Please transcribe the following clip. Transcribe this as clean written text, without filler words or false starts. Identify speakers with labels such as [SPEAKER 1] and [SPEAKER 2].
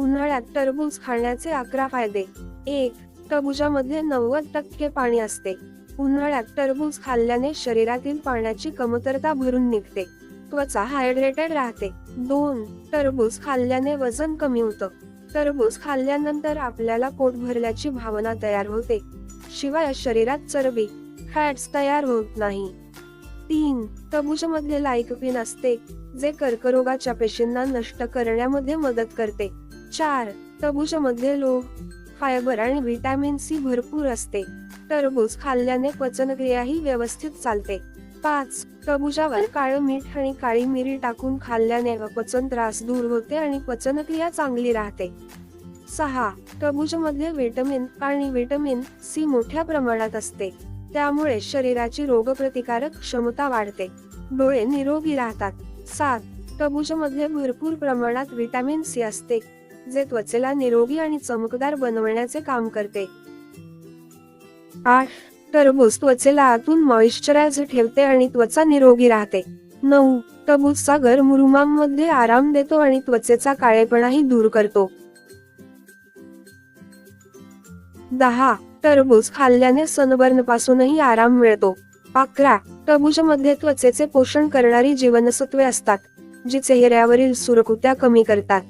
[SPEAKER 1] उन्हाळ्यात टरबूज खाण्याचे 11 फायदे. 1. टरबूजामध्ये 90% पाणी असते. उन्हाळ्यात टरबूज खाल्ल्याने शरीरातील पाण्याची कमतरता भरून निघते. त्वचा हायड्रेटेड राहते. 2. टरबूज खाल्ल्याने वजन कमी होतं. टरबूज खाल्ल्यानंतर आपल्याला पोट भरल्याची भावना तयार होते. शिवाय शरीरात चरबी, फॅट्स तयार होत नाही. 3. टरबूजामध्ये लाइकोपीन असते, जे कर्करोगाच्या पेशींना नष्ट करण्यामध्ये मदत करते. 4. टरबूजामध्ये लोह, फायबर आणि व्हिटॅमिन सी भरपूर असते. टरबूज खाल्ल्याने पचनक्रियाही व्यवस्थित चालते. 5. टरबूजावर काळं मीठ आणि काळी मिरी टाकून खाल्ल्याने अपचन त्रास दूर होते आणि पचनक्रिया चांगली राहते. 6. टरबूजामध्ये व्हिटॅमिन आणि व्हिटॅमिन सी मोठ्या प्रमाणात असते, त्यामुळे शरीराची रोगप्रतिकारक क्षमता वाढते. डोळे निरोगी राहतात. 7. टरबूजामध्ये भरपूर प्रमाणात व्हिटॅमिन सी असते, जे त्वचेला निरोगी आणि चमकदार बनवण्याचे काम करते. 8. टरबूज त्वचेला आतून मॉइश्चराइज ठेवते आणि त्वचा निरोगी राहते. 9. टरबूजचा गर मुरुमांमध्ये आराम देतो आणि त्वचेचा काळेपणाही दूर करतो. 10. टरबूज खाल्ल्याने सनबर्न पासूनही आराम मिळतो. 11. टरबूजामध्ये त्वचेचे पोषण करणारी जीवनसत्वे असतात, जी चेहऱ्यावरील सुरकुत्या कमी करतात.